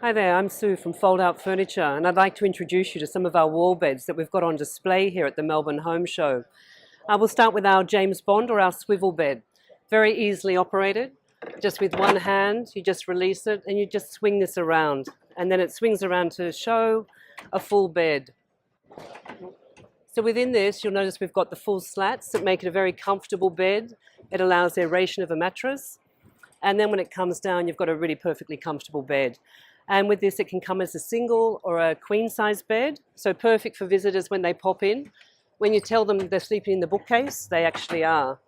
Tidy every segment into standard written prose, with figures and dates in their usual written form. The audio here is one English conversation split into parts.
Hi there, I'm Sue from Fold Out Furniture, and I'd like to introduce you to some of our wall beds that we've got on display here at the Melbourne Home Show. We'll start with our James Bond or our swivel bed. Very easily operated, just with one hand, you just release it and you just swing this around, and then it swings around to show a full bed. So within this, you'll notice we've got the full slats that make it a very comfortable bed. It allows aeration of a mattress, and then when it comes down, you've got a really perfectly comfortable bed. And with this, it can come as a single or a queen size bed, so perfect for visitors when they pop in. When you tell them they're sleeping in the bookcase, they actually are.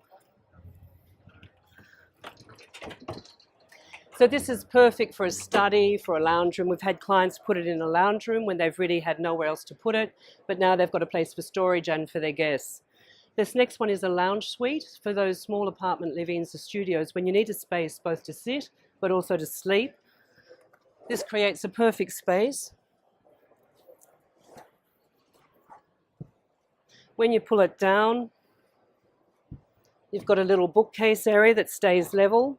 So this is perfect for a study, for a lounge room. We've had clients put it in a lounge room when they've really had nowhere else to put it, but now they've got a place for storage and for their guests. This next one is a lounge suite for those small apartment livings or studios when you need a space both to sit but also to sleep. This creates a perfect space. When you pull it down, you've got a little bookcase area that stays level.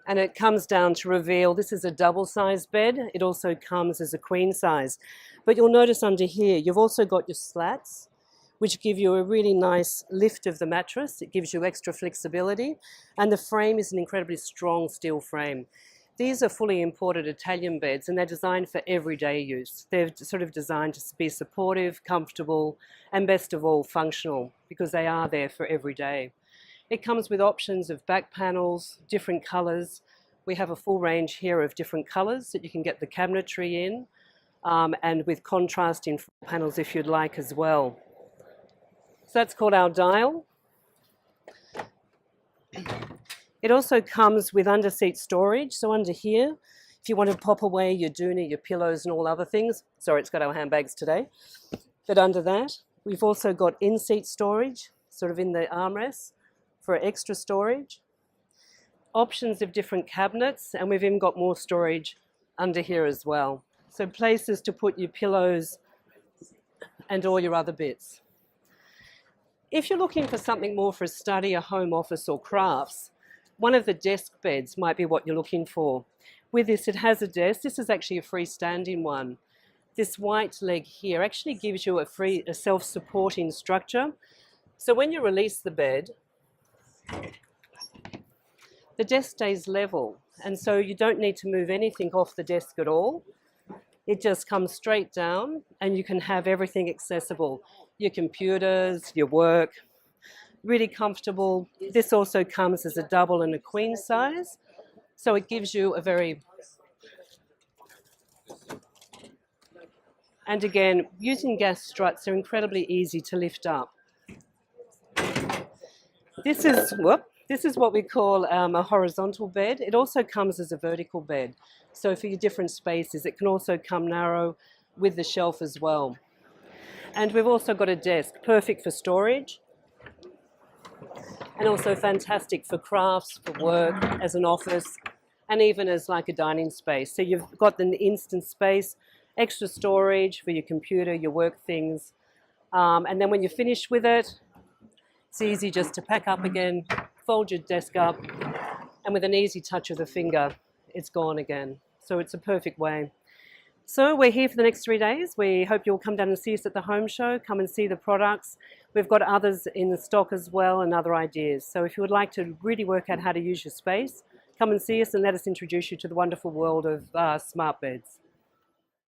And it comes down to reveal this is a double-sized bed. It also comes as a queen size. But you'll notice under here, you've also got your slats, which give you a really nice lift of the mattress. It gives you extra flexibility. And the frame is an incredibly strong steel frame. These are fully imported Italian beds, and they're designed for everyday use. They're sort of designed to be supportive, comfortable, and best of all, functional, because they are there for every day. It comes with options of back panels, different colours. We have a full range here of different colours that you can get the cabinetry in, and with contrasting panels if you'd like as well. So that's called our dial. It also comes with under-seat storage. So under here, if you want to pop away your doona, your pillows and all other things. Sorry, it's got our handbags today. But under that, we've also got in-seat storage, sort of in the armrests, for extra storage. Options of different cabinets, and we've even got more storage under here as well. So places to put your pillows and all your other bits. If you're looking for something more for a study, a home office or crafts, one of the desk beds might be what you're looking for. With this, it has a desk. This is actually a freestanding one. This white leg here actually gives you a self-supporting structure. So when you release the bed, the desk stays level, and so you don't need to move anything off the desk at all. It just comes straight down, and you can have everything accessible. Your computers, your work. Really comfortable. This also comes as a double and a queen size, so it gives you a very, and again, using gas struts are incredibly easy to lift up. This is what we call a horizontal bed. It also comes as a vertical bed, so for your different spaces it can also come narrow with the shelf as well. And we've also got a desk, perfect for storage, and also fantastic for crafts, for work, as an office, and even as like a dining space. So you've got the instant space, extra storage for your computer, your work things, and then when you're finished with it, it's easy just to pack up again, fold your desk up, and with an easy touch of the finger, it's gone again. So it's a perfect way. So we're here for the next 3 days. We hope you'll come down and see us at the home show, come and see the products. We've got others in the stock as well and other ideas. So if you would like to really work out how to use your space, come and see us and let us introduce you to the wonderful world of smart beds.